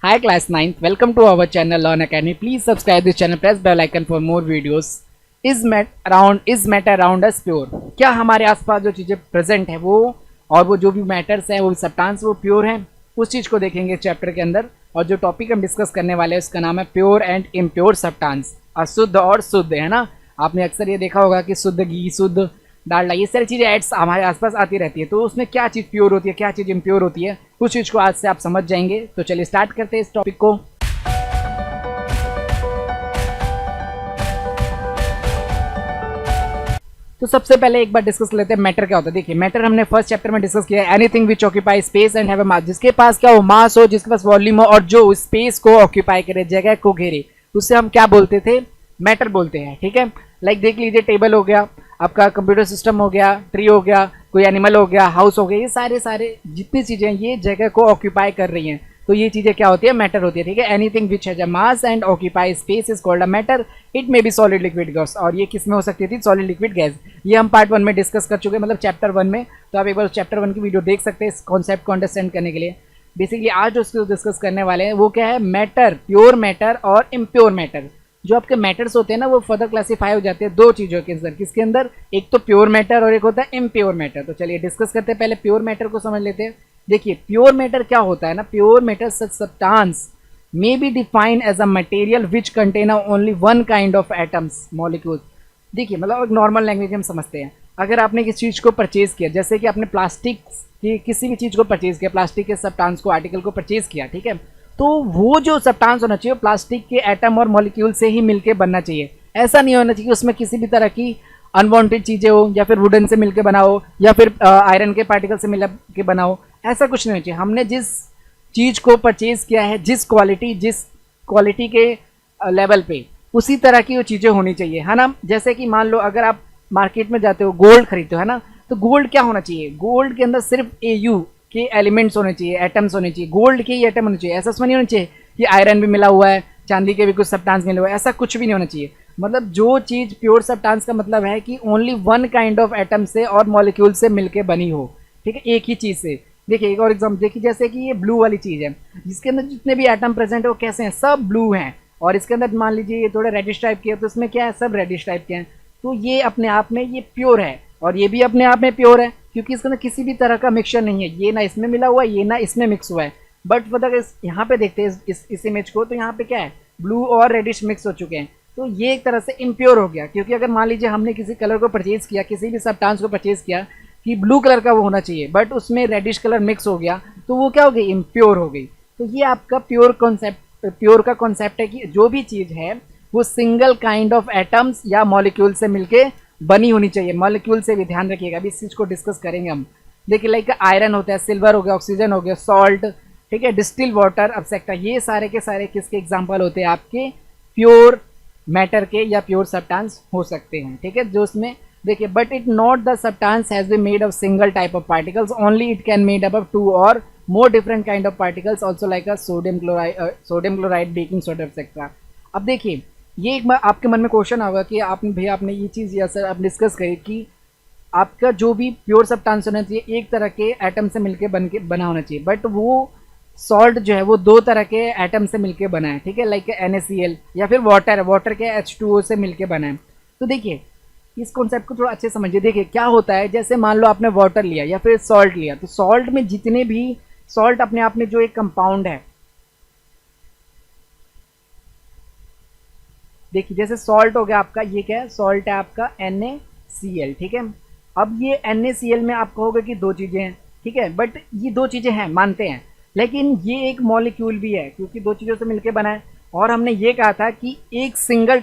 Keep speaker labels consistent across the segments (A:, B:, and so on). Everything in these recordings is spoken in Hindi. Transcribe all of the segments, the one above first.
A: Hi class 9th, welcome to our channel Learn Academy. Please subscribe this channel, press bell icon for more videos. Is matter around us pure? क्या हमारे आसपास जो चीज़ें प्रेजेंट है वो और वो जो भी मैटर्स है वो सब्सटेंस वो प्योर है, उस चीज़ को देखेंगे चैप्टर के अंदर। और जो टॉपिक हम डिस्कस करने वाले हैं उसका नाम है प्योर एंड इम्प्योर सब्सटेंस, अशुद्ध और शुद्ध, है ना। आपने अक्सर ये देखा होगा कि शुद्ध घी, शुद्ध डालडा, ये सारी चीज़ें एड्स हमारे आसपास आती रहती है। तो उसमें क्या चीज़ प्योर होती है, क्या चीज़ इम्प्योर होती है, उस चीज़ को आज से आप समझ जाएंगे। तो चलिए स्टार्ट करते हैं इस टॉपिक को। तो सबसे पहले एक बार डिस्कस लेते हैं मैटर क्या होता है। देखिए मैटर हमने फर्स्ट चैप्टर में डिस्कस किया है, anything which occupy space and have a mass, जिसके पास क्या हो, मास हो, जिसके पास वॉल्यूम हो और जो स्पेस को ऑक्यूपाई करे, जगह को घेरे, उससे हम क्या बोलते थे, मैटर बोलते हैं। ठीक है, लाइक देख लीजिए टेबल हो गया, आपका कंप्यूटर सिस्टम हो गया, ट्री हो गया, कोई एनिमल हो गया, हाउस हो गया, ये सारे जितनी चीजें ये जगह को ऑक्यूपाई कर रही हैं, तो ये चीजें क्या होती है, मैटर होती है। ठीक है, anything which has a mass and occupy space is called a matter, it may be solid liquid gas. और ये किस में हो सकती थी, सॉलिड लिक्विड गैस। ये हम पार्ट 1 में डिस्कस कर चुके हैं, मतलब चैप्टर 1 में। तो आप एक बार चैप्टर 1 की वीडियो देख सकते हैं इस कॉन्सेप्ट को अंडरस्टैंड करने के लिए। बेसिकली आज जो उसको डिस्कस करने वाले हैं वो क्या है, मैटर, प्योर मैटर और इम्प्योर मैटर। जो आपके मैटर्स होते हैं ना वो फर्दर क्लासीफाई हो जाते हैं दो चीज़ों के अंदर, किसके अंदर, एक तो प्योर मैटर और एक होता है इम्प्योर मैटर। तो चलिए डिस्कस करते हैं, पहले प्योर मैटर को समझ लेते हैं। देखिए प्योर मैटर क्या होता है ना, pure matter such substance may be defined as a material which contain only one kind of atoms molecules. देखिए मतलब एक नॉर्मल लैंग्वेज हम समझते हैं, अगर आपने किसी चीज़ को परचेज किया, जैसे कि आपने प्लास्टिक की किसी भी चीज़ को परचेज किया, प्लास्टिक के सब्सटेंस को, आर्टिकल को परचेज किया, ठीक है, तो वो जो सब्सटेंस होना चाहिए प्लास्टिक के एटम और मॉलिक्यूल से ही मिलके बनना चाहिए। ऐसा नहीं होना चाहिए उसमें किसी भी तरह की अनवांटेड चीज़ें हो, या फिर वुडन से मिलके बनाओ, या फिर आयरन के पार्टिकल से मिल के बनाओ, ऐसा कुछ नहीं होना चाहिए। हमने जिस चीज़ को परचेज किया है, जिस क्वालिटी के लेवल पे, उसी तरह की वो चीज़ें होनी चाहिए, है ना। जैसे कि मान लो अगर आप मार्केट में जाते हो, गोल्ड खरीदते हो, है ना, तो गोल्ड क्या होना चाहिए, गोल्ड के अंदर सिर्फ AU के एलिमेंट्स होने चाहिए, एटम्स होने चाहिए, गोल्ड के ही एटम होने चाहिए। ऐसा नहीं होना चाहिए कि आयरन भी मिला हुआ है, चांदी के भी कुछ सब्सटेंस मिले हुए, ऐसा कुछ भी नहीं होना चाहिए। मतलब जो चीज़ प्योर सब्सटेंस का मतलब है कि only one kind of atom से और मॉलिक्यूल से मिलके बनी हो। ठीक है, एक ही चीज़ से। देखिए एक और एग्जाम्पल देखिए, जैसे कि ये ब्लू वाली चीज़ है, जिसके अंदर जितने भी एटम प्रेजेंट है वो कैसे हैं, सब ब्लू हैं। और इसके अंदर मान लीजिए ये थोड़ा रेडिश टाइप के है, तो इसमें क्या है, सब रेडिश टाइप के हैं। तो ये अपने आप में ये प्योर है, और ये भी अपने आप में प्योर है, क्योंकि इसके अंदर किसी भी तरह का मिक्सचर नहीं है, ये ना इसमें मिला हुआ है, ये ना इसमें मिक्स हुआ है। बट अगर यहाँ पे देखते हैं इस इमेज को, तो यहाँ पे क्या है, ब्लू और रेडिश मिक्स हो चुके हैं। तो ये एक तरह से इम्प्योर हो गया, क्योंकि अगर मान लीजिए हमने किसी कलर को परचेज किया, किसी भी सब्सटेंस को परचेज किया कि ब्लू कलर का वो होना चाहिए, बट उसमें रेडिश कलर मिक्स हो गया, तो वो क्या हो गई, इम्प्योर हो गई। तो ये आपका प्योर का कॉन्सेप्ट है कि जो भी चीज़ है वो सिंगल काइंड ऑफ एटम्स या मॉलिक्यूल से मिलके बनी होनी चाहिए। मॉलिक्यूल से भी ध्यान रखिएगा, अभी इस चीज़ को डिस्कस करेंगे हम। देखिए लाइक आयरन होता है, सिल्वर हो गया, ऑक्सीजन हो गया, सॉल्ट, ठीक है, डिस्टिल वाटर, एब्सेक्ट्रा, ये सारे के सारे किसके एग्जांपल होते हैं, आपके प्योर मैटर के या प्योर सब्सटेंस हो सकते हैं। ठीक है, जो उसमें देखिए, but it not the substance has been made of single type of particles, only it can made up of 2 और more different kind of particles also like a sodium chloride, baking soda etc. अब देखिए ये एक बार आपके मन में क्वेश्चन होगा कि आपने ये चीज़ या सर आप डिस्कस करी कि आपका जो भी प्योर सब्सटेंस होना चाहिए एक तरह के एटम से मिलके बना होना चाहिए, बट वो सॉल्ट जो है वो 2 तरह के एटम से मिलके बना है। ठीक है, लाइक NaCl, या फिर वाटर के H2O से मिलके बना है। तो देखिए इस कॉन्सेप्ट को थोड़ा अच्छे समझिए। देखिए क्या होता है, जैसे मान लो आपने वाटर लिया या फिर सॉल्ट लिया, तो सॉल्ट में जितने भी सॉल्ट अपने आप में जो एक कंपाउंड है, देखिए जैसे सॉल्ट हो गया आपका, ये क्या है, सॉल्ट है आपका NaCl। ठीक है, अब ये NaCl में आप कहोगे कि 2 चीज़ें हैं, ठीक है, बट ये 2 चीज़ें हैं मानते हैं, लेकिन ये एक मॉलिक्यूल भी है क्योंकि 2 चीज़ों से मिलकर बना है। और हमने ये कहा था कि एक सिंगल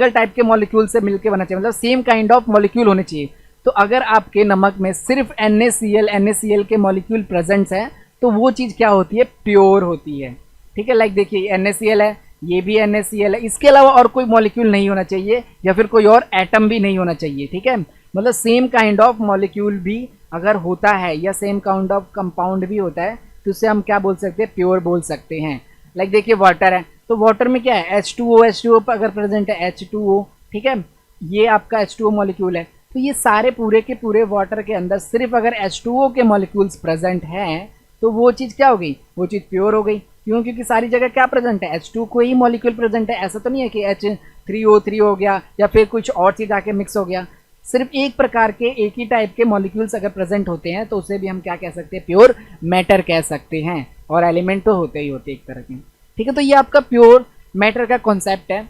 A: टाइप के मॉलिक्यूल से मिलकर बना चाहिए, मतलब सेम काइंड ऑफ मॉलिक्यूल होने चाहिए। तो अगर आपके नमक में सिर्फ NaCl के मॉलिक्यूल प्रेजेंट्स है, तो वो चीज़ क्या होती है, प्योर होती है। ठीक है, लाइक देखिए NaCl है, ये भी NaCl है, इसके अलावा और कोई मॉलिक्यूल नहीं होना चाहिए, या फिर कोई और एटम भी नहीं होना चाहिए। ठीक है, मतलब सेम काइंड ऑफ मॉलिक्यूल भी अगर होता है या सेम काइंड ऑफ कंपाउंड भी होता है, तो उसे हम क्या बोल सकते हैं, प्योर बोल सकते हैं। लाइक देखिए वाटर है, तो वाटर में क्या है, H2O पर अगर प्रेजेंट है H2O, ठीक है, ये आपका H2O मॉलिक्यूल है। तो ये सारे पूरे के पूरे वाटर के अंदर सिर्फ अगर H2O के मॉलिक्यूल्स प्रेजेंट हैं, तो वो चीज़ क्या हो गई, वो चीज़ प्योर हो गई। क्यों? क्योंकि सारी जगह क्या प्रेजेंट है, H2 को ही मॉलिक्यूल प्रेजेंट है। ऐसा तो नहीं है कि H3O3 हो गया या फिर कुछ और चीज़ आके मिक्स हो गया। सिर्फ एक प्रकार के, एक ही टाइप के मॉलिक्यूल्स अगर प्रेजेंट होते हैं तो उसे भी हम क्या कह सकते हैं, प्योर मैटर कह सकते हैं। और एलिमेंट तो होते ही होते एक तरह के, ठीक है। तो ये आपका प्योर मैटर का कॉन्सेप्ट है,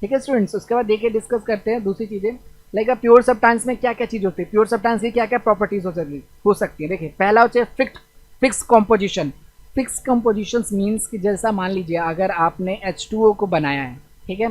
A: ठीक है स्टूडेंट्स। उसके बाद देखिए डिस्कस करते हैं दूसरी चीज़ें, लाइक प्योर सब्सटेंस में क्या क्या चीज़ होती है, प्योर सब्सटेंस की क्या क्या प्रॉपर्टीज हो सकती है। देखिए पहला होता है fix composition. Fix composition means कि जैसा मान लीजिए अगर आपने H2O को बनाया है, ठीक है,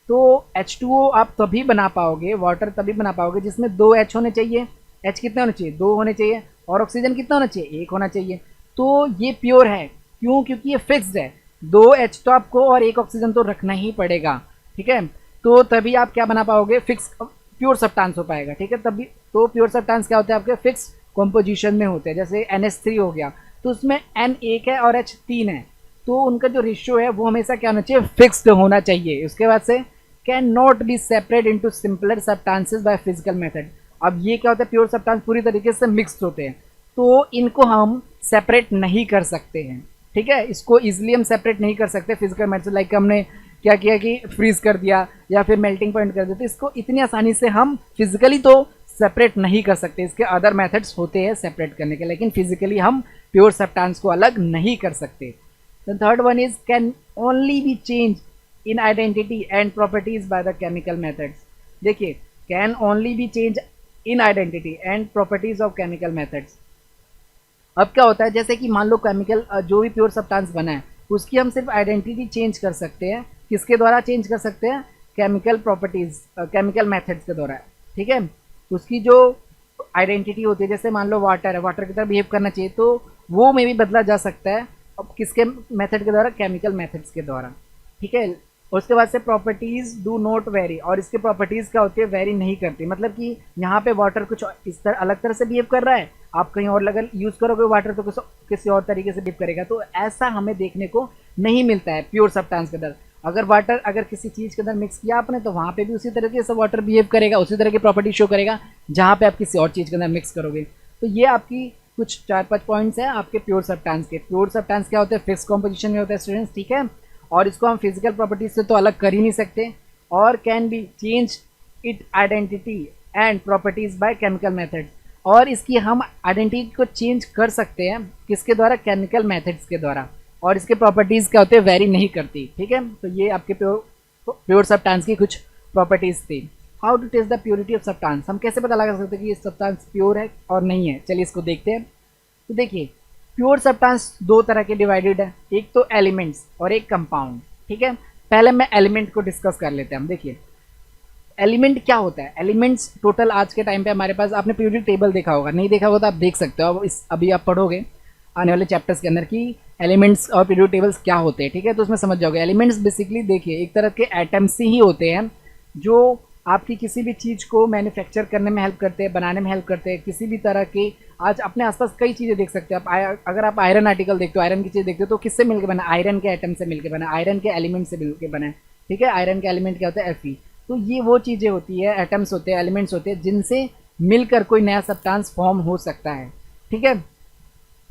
A: तो H2O आप तभी बना पाओगे, वाटर तभी बना पाओगे जिसमें 2 H होने चाहिए। H कितने होने चाहिए, 2 होने चाहिए। और ऑक्सीजन कितना होना चाहिए, 1 होना चाहिए। तो ये प्योर है, क्यों? क्योंकि ये फिक्स्ड है। 2 H तो आपको और 1 ऑक्सीजन तो रखना ही पड़ेगा, ठीक है। तो तभी आप क्या बना पाओगे, फिक्स प्योर सब्सटेंस हो पाएगा, ठीक है। तभी तो प्योर सब्सटेंस क्या होते हैं आपके, फिक्स कॉम्पोजिशन में होते हैं। जैसे NH3 हो गया तो उसमें N 1 है और H 3 है, तो उनका जो रेशियो है वो हमेशा क्या होना चाहिए, फिक्स्ड होना चाहिए। उसके बाद से can not be separate into simpler substances by physical method. अब ये क्या होता है, प्योर सब्सटेंस पूरी तरीके से मिक्स्ड होते हैं, तो इनको हम सेपरेट नहीं कर सकते हैं, ठीक है। इसको इजीली हम सेपरेट नहीं कर सकते फिजिकल मेथड, लाइक हमने क्या किया कि फ्रीज कर दिया या फिर मेल्टिंग पॉइंट कर दिया, तो इसको इतनी आसानी से हम फिजिकली तो सेपरेट नहीं कर सकते। इसके अदर मेथड्स होते हैं सेपरेट करने के, लेकिन फिजिकली हम प्योर सब्सटेंस को अलग नहीं कर सकते। The third one is can only be change in identity and properties by the chemical methods. देखिए can only be change in identity and properties of chemical methods. अब क्या होता है, जैसे कि मान लो केमिकल जो भी प्योर सब्सटेंस बना है उसकी हम सिर्फ आइडेंटिटी चेंज कर सकते हैं। किसके द्वारा चेंज कर सकते हैं, केमिकल प्रॉपर्टीज, केमिकल मेथड्स के द्वारा, ठीक है। उसकी जो आइडेंटिटी होती है, जैसे मान लो वाटर है, वाटर की तरह बिहेव करना चाहिए, तो वो में भी बदला जा सकता है। अब किसके मेथड के द्वारा, केमिकल मेथड्स के द्वारा, ठीक है। उसके बाद से प्रॉपर्टीज डू नॉट वेरी, और इसके प्रॉपर्टीज क्या होती है, वेरी नहीं करती। मतलब कि यहाँ पे वाटर कुछ इस तरह अलग तरह से बिहेव कर रहा है, आप कहीं और अगर यूज करोगे वाटर तो किसी और तरीके से बिहेव करेगा। तो ऐसा हमें देखने को नहीं मिलता है प्योर सब्सटेंस के अंदर। अगर वाटर अगर किसी चीज़ के अंदर मिक्स किया आपने तो वहाँ पे भी उसी तरीके से वाटर बिहेव करेगा, उसी तरह की प्रॉपर्टी शो करेगा जहाँ पे आप किसी और चीज़ के अंदर मिक्स करोगे। तो ये आपकी कुछ 4-5 पॉइंट्स हैं आपके प्योर सब्सटेंस के। प्योर सब्सटेंस क्या होते हैं, फिक्स कॉम्पोजिशन में होता है स्टूडेंट्स, ठीक है। और इसको हम फिजिकल प्रॉपर्टीज से तो अलग कर ही नहीं सकते। और can be change it identity and properties by chemical method, और इसकी हम आइडेंटिटी को चेंज कर सकते हैं किसके द्वारा, केमिकल मेथड्स के द्वारा। और इसके प्रॉपर्टीज़ क्या होते हैं, वेरी नहीं करती, ठीक है। तो ये आपके प्योर सब्सटेंस की कुछ प्रॉपर्टीज थी। How to test the purity of substance, हम कैसे पता लगा सकते हैं कि ये सब्सटेंस प्योर है और नहीं है। चलिए इसको देखते हैं। तो देखिए प्योर सब्सटेंस 2 तरह के डिवाइडेड है, एक तो एलिमेंट्स और एक कंपाउंड, ठीक है। पहले मैं एलिमेंट को डिस्कस कर लेते हैं हम। देखिए एलिमेंट क्या होता है, एलिमेंट्स टोटल आज के टाइम पे हमारे पास, आपने पीरियोडिक टेबल देखा होगा, नहीं देखा होगा तो आप देख सकते हो। अभी आप पढ़ोगे आने वाले चैप्टर्स के अंदर कि एलिमेंट्स और पीरियोडिक टेबल्स क्या होते हैं, ठीक है। तो उसमें समझ जाओगे। एलिमेंट्स बेसिकली देखिए एक तरह के एटम्स ही होते हैं जो आपकी किसी भी चीज़ को मैन्युफैक्चर करने में हेल्प करते हैं, बनाने में हेल्प करते हैं। किसी भी तरह के आज अपने आसपास कई चीज़ें देख सकते हैं आप। अगर आप आयरन आर्टिकल देखते हो, आयरन की चीज़ देखते हो, तो किससे मिलकर बना, आयरन के एटम से मिलकर बना, आयरन के एलिमेंट से मिलकर बना है, ठीक है। आयरन के एलिमेंट क्या होता है, Fe। तो ये वो चीज़ें होती है, एटम्स होते हैं, एलिमेंट्स होते हैं जिनसे मिलकर कोई नया सब्सटेंस फॉर्म हो सकता है, ठीक है।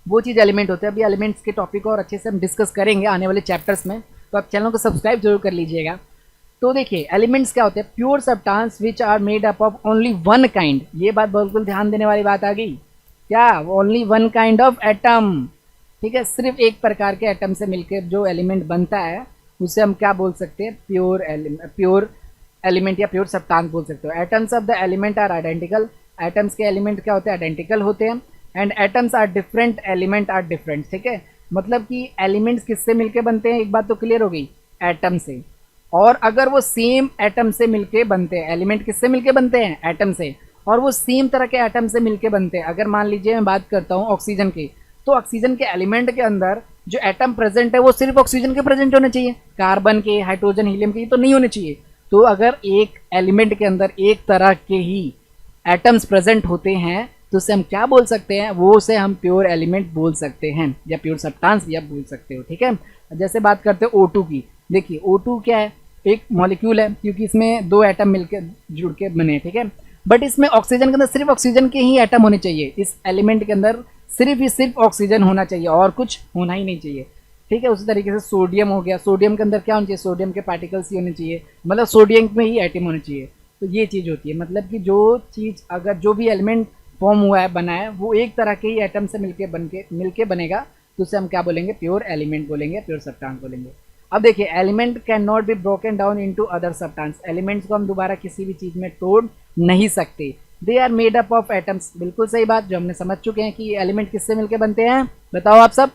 A: वो चीज़ एलिमेंट होते हैं। अभी एलिमेंट्स के टॉपिक और अच्छे से हम डिस्कस करेंगे आने वाले चैप्टर्स में, तो आप चैनल को सब्सक्राइब जरूर कर लीजिएगा। तो देखिए एलिमेंट्स क्या होते हैं, pure substance which are made up of only one kind. ये बात बिल्कुल ध्यान देने वाली बात आ गई, क्या, only one kind of atom, ठीक है। सिर्फ एक प्रकार के एटम से मिलकर जो एलिमेंट बनता है उसे हम क्या बोल सकते हैं, प्योर एलिमेंट या प्योर सब्सटेंस बोल सकते हो। Atoms of the element are identical, atoms के एलिमेंट क्या होते हैं, आइडेंटिकल होते हैं। And atoms are different, element are different, ठीक है। मतलब कि एलिमेंट्स किससे मिलके बनते हैं, एक बात तो क्लियर हो गई, एटम से। और अगर वो सेम एटम से मिलके बनते हैं, एलिमेंट किससे मिलके बनते हैं, एटम से, और वो सेम तरह के एटम से मिलके बनते हैं। अगर मान लीजिए मैं बात करता हूँ ऑक्सीजन की, तो ऑक्सीजन के एलिमेंट के अंदर जो एटम प्रेजेंट है वो सिर्फ ऑक्सीजन के प्रेजेंट होने चाहिए, कार्बन के, हाइड्रोजन, हीलियम के तो नहीं होने चाहिए। तो अगर एक एलिमेंट के अंदर एक तरह के ही एटम्स प्रेजेंट होते हैं तो उसे हम क्या बोल सकते हैं, वो उसे हम प्योर एलिमेंट बोल सकते हैं या प्योर सब्सटेंस भी आप बोल सकते हो, ठीक है। जैसे बात करते हैं O2 की, देखिए O2 क्या है, एक मॉलिक्यूल है क्योंकि इसमें 2 एटम मिलकर जुड़ के बने, ठीक है। बट इसमें ऑक्सीजन के अंदर सिर्फ ऑक्सीजन के ही एटम होने चाहिए, इस एलिमेंट के अंदर सिर्फ ही सिर्फ ऑक्सीजन होना चाहिए और कुछ होना ही नहीं चाहिए। ठीक है, उसी तरीके से सोडियम हो गया, सोडियम के अंदर क्या होना चाहिए, सोडियम के पार्टिकल्स ही होने चाहिए, मतलब सोडियम में ही एटम होने चाहिए। तो ये चीज़ होती है, मतलब कि जो चीज़ अगर जो भी एलिमेंट फॉर्म हुआ है बना है वो एक तरह के ही एटम से मिलके बनेगा, तो उसे हम क्या बोलेंगे, प्योर एलिमेंट बोलेंगे, प्योर सब्सटेंस बोलेंगे। अब देखिए, element can not be broken down into other substance, elements को हम दोबारा किसी भी चीज़ में तोड़ नहीं सकते। They are made up of atoms, बिल्कुल सही बात जो हमने समझ चुके हैं कि एलिमेंट किससे मिलके बनते हैं, बताओ आप सब।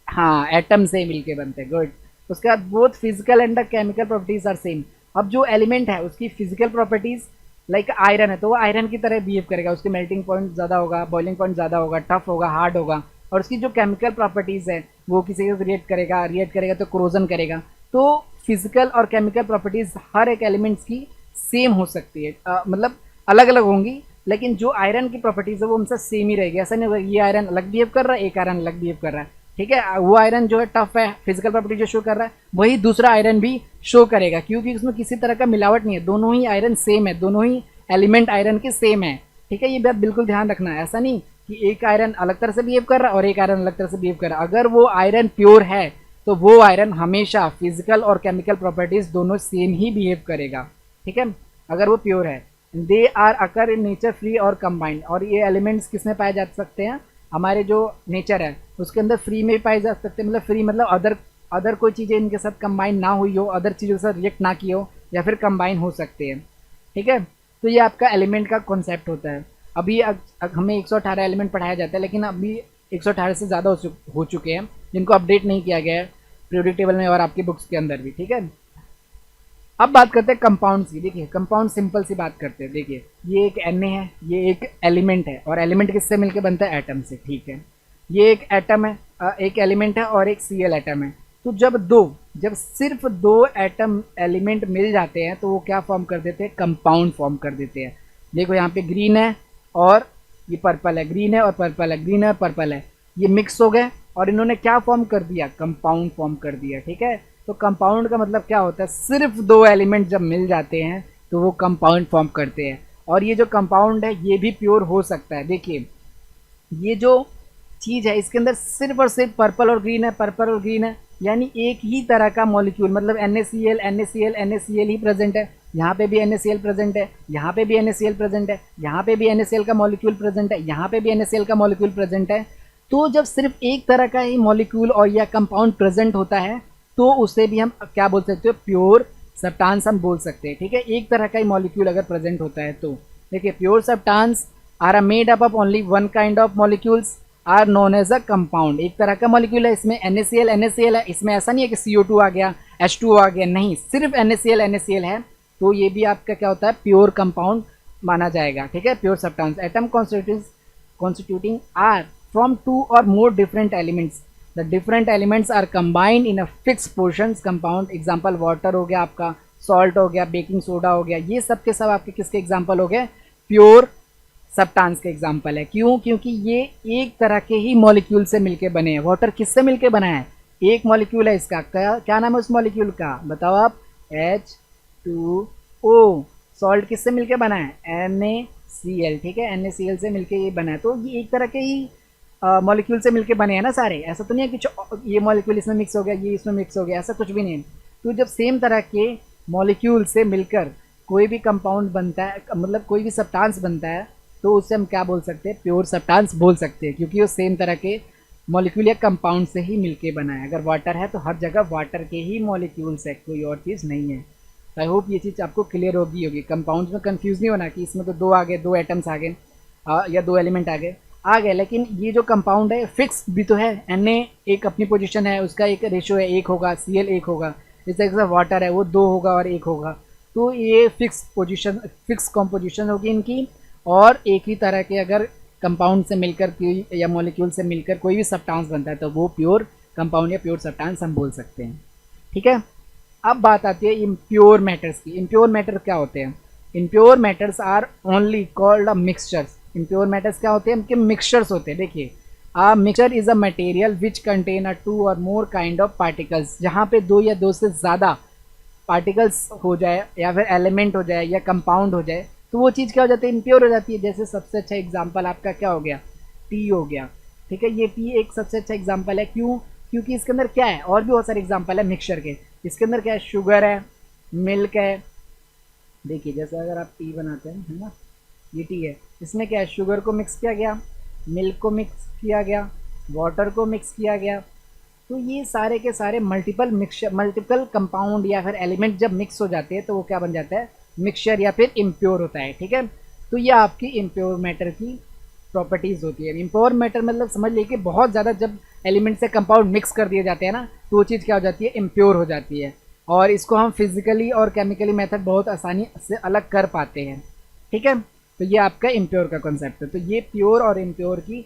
A: हाँ, एटम से मिलके बनते हैं, गुड। उसके बाद both physical and the chemical properties are same. अब जो एलिमेंट है उसकी फिजिकल प्रॉपर्टीज, लाइक आयरन है तो वो आयरन की तरह बिहेव करेगा, उसकी मेल्टिंग पॉइंट ज़्यादा होगा, बॉइलिंग पॉइंट ज़्यादा होगा, टफ होगा, हार्ड होगा। और उसकी जो केमिकल प्रॉपर्टीज़ है वो किसी को रिएक्ट करेगा तो क्रोजन करेगा। तो फिजिकल और केमिकल प्रॉपर्टीज़ हर एक एलिमेंट्स की सेम हो सकती है, मतलब अलग अलग होंगी, लेकिन जो आयरन की प्रॉपर्टीज़ है वो उनसे सेम ही रहेगी। ऐसा नहीं होगा ये आयरन अलग बिहेव कर रहा है, एक आयरन अलग बिहेव कर रहा है। ठीक है, वो आयरन जो है टफ है, फिजिकल प्रॉपर्टी जो शो कर रहा है वही दूसरा आयरन भी शो करेगा, क्योंकि उसमें किसी तरह का मिलावट नहीं है, दोनों ही आयरन सेम है, दोनों ही एलिमेंट आयरन के सेम है। ठीक है, ये बात बिल्कुल ध्यान रखना है, ऐसा नहीं कि एक आयरन अलग तरह से बिहेव कर रहा है और एक आयरन अलग तरह से बिहेव कर रहा है। अगर वो आयरन प्योर है तो वो आयरन हमेशा फिजिकल और केमिकल प्रॉपर्टीज दोनों सेम ही बिहेव करेगा। ठीक है, अगर वो प्योर है। They are occur in nature free और कंबाइंड, और ये एलिमेंट्स किसमें पाए जा सकते हैं, हमारे जो नेचर है उसके अंदर फ्री में पाए जा सकते हैं, मतलब फ्री मतलब अदर कोई चीज़ें इनके साथ कंबाइन ना हुई हो, अदर चीज़ों के साथ रिएक्ट ना की हो, या फिर कंबाइन हो सकते हैं। ठीक है, तो ये आपका एलिमेंट का कॉन्सेप्ट होता है। अभी हमें 118 एलिमेंट पढ़ाया जाता है, लेकिन अभी 118 से ज़्यादा हो चुके हैं जिनको अपडेट नहीं किया गया है पीरियोडिक टेबल में और आपकी बुक्स के अंदर भी। ठीक है, अब बात करते हैं कंपाउंड्स की। देखिए, कंपाउंड सिंपल सी बात करते हैं। देखिए, ये एक Na है, ये एक एलिमेंट है, और एलिमेंट किससे मिलके बनता है, एटम से। ठीक है, ये एक एटम है, एक एलिमेंट है और एक Cl एटम है। तो जब सिर्फ दो एटम एलिमेंट मिल जाते हैं तो वो क्या फॉर्म कर देते हैं, कंपाउंड फॉर्म कर देते हैं। देखो यहाँ पे ग्रीन है और ये पर्पल है, ग्रीन है और पर्पल है, ग्रीन है और पर्पल है, ये मिक्स हो गए और इन्होंने क्या फॉर्म कर दिया, कंपाउंड फॉर्म कर दिया। ठीक है, तो कंपाउंड का मतलब क्या होता है, सिर्फ दो एलिमेंट जब मिल जाते हैं तो वो कंपाउंड फॉर्म करते हैं। और ये जो कंपाउंड है ये भी प्योर हो सकता है। देखिए, ये जो चीज़ है इसके अंदर सिर्फ और सिर्फ पर्पल और ग्रीन है, पर्पल और ग्रीन है, यानी एक ही तरह का मॉलिक्यूल, मतलब NaCl NaCl NaCl ही प्रेजेंट है। यहाँ पे भी NaCl प्रेजेंट है, यहाँ पे भी NaCl प्रेजेंट है, यहाँ पे भी NaCl का मॉलिक्यूल प्रेजेंट है, यहाँ पे भी NaCl का मॉलिक्यूल प्रेजेंट है। तो जब सिर्फ एक तरह का ही मॉलिक्यूल और या कंपाउंड प्रेजेंट होता है तो उसे भी हम क्या बोल सकते हो, प्योर सब्सटेंस हम बोल सकते हैं। ठीक है, एक तरह का ही मॉलिक्यूल अगर प्रेजेंट होता है तो। देखिए, pure substance are made up of only one kind of molecules are known as a compound. एक तरह का मॉलिक्यूल है, इसमें NaCl है, इसमें ऐसा नहीं है कि CO2 आ गया, H2O आ गया, नहीं, सिर्फ NaCl है, तो ये भी आपका क्या होता है, प्योर कंपाउंड माना जाएगा। ठीक है, pure substance atom constituting are from two और more different elements, the different elements are combined in a fix portions compound. Example water हो गया आपका, सॉल्ट हो गया, बेकिंग सोडा हो गया, ये सब के सब आपके किसके एग्जांपल हो गए, प्योर सब्सटेंस के एग्जांपल है। क्यों, क्योंकि ये एक तरह के ही मॉलिक्यूल से मिलके बने हैं। वाटर किससे मिलके बना है, एक मॉलिक्यूल है इसका, क्या नाम है उस मॉलिक्यूल का, बताओ आप, H2O। सॉल्ट किससे मिलके बना है, NaCl। ठीक है, NaCl से मिलके ये बना है, तो ये एक तरह के ही मॉलिक्यूल से मिलके बने हैं ना सारे। ऐसा तो नहीं है कि ये मॉलिक्यूल इसमें मिक्स हो गया, ये इसमें मिक्स हो गया, ऐसा कुछ भी नहीं है। तो जब सेम तरह के मॉलिक्यूल से मिलकर कोई भी कंपाउंड बनता है, मतलब कोई भी सब्सटेंस बनता है, तो उससे हम क्या बोल सकते हैं, प्योर सब्सटेंस बोल सकते हैं, क्योंकि वो सेम तरह के मॉलिक्यूल या कंपाउंड से ही मिलके बना है। अगर वाटर है तो हर जगह वाटर के ही मॉलिक्यूल्स है, कोई और चीज़ नहीं है। आई होप ये चीज़ आपको क्लियर होगी। कंपाउंड्स में कंफ्यूज नहीं होना कि इसमें तो दो आ गए, दो एटम्स आ गए या दो एलिमेंट आ गए, लेकिन ये जो कंपाउंड है फिक्स भी तो है। Na एक अपनी पोजीशन है, उसका एक रेशो है, एक होगा, Cl एक होगा, जैसे वाटर है वो दो होगा और एक होगा। तो ये फिक्स पोजीशन, फिक्स कॉम्पोजिशन होगी इनकी। और एक ही तरह के अगर कंपाउंड से मिलकर कोई या मॉलिक्यूल से मिलकर कोई भी सब्सटेंस बनता है तो वो प्योर कंपाउंड या प्योर सब्सटेंस हम बोल सकते हैं। ठीक है, अब बात आती है इम्प्योर मैटर्स की। इम्प्योर मैटर क्या होते हैं, impure matters are only called a mixtures. Impure matters क्या होते हैं, उनके मिक्सचर्स होते हैं। देखिए, a mixture is a material which contain a two और मोर काइंड ऑफ पार्टिकल्स, जहाँ पे दो या दो से ज़्यादा पार्टिकल्स हो जाए या फिर एलिमेंट हो जाए या कंपाउंड हो जाए तो वो चीज़ क्या हो जाती है, इम्प्योर हो जाती है। जैसे सबसे अच्छा एग्जांपल आपका क्या हो गया, टी हो गया। ठीक है, ये टी एक सबसे अच्छा एग्जाम्पल है। क्यों? क्योंकि इसके अंदर क्या है, और भी बहुत सारे एग्जाम्पल है मिक्सचर के। इसके अंदर क्या है, शुगर है, मिल्क है। देखिए जैसे अगर आप टी बनाते हैं, है ना, ये टी है, इसमें क्या है, शुगर को मिक्स किया गया, मिल्क को मिक्स किया गया, वाटर को मिक्स किया गया। तो ये सारे के सारे मल्टीपल मिक्सचर, मल्टीपल कंपाउंड या फिर एलिमेंट जब मिक्स हो जाते हैं तो वो क्या बन जाता है, मिक्सचर या फिर इम्प्योर होता है। ठीक है, तो ये आपकी इम्प्योर मैटर की प्रॉपर्टीज़ होती है। इम्प्योर मैटर मतलब समझ लीजिए कि बहुत ज़्यादा जब एलिमेंट से कंपाउंड मिक्स कर दिए जाते हैं ना, तो वो चीज़ क्या हो जाती है, इम्प्योर हो जाती है। और इसको हम फिजिकली और केमिकली मेथड बहुत आसानी से अलग कर पाते हैं। ठीक है, तो ये आपका इम्प्योर का कॉन्सेप्ट है। तो ये प्योर और इम्प्योर की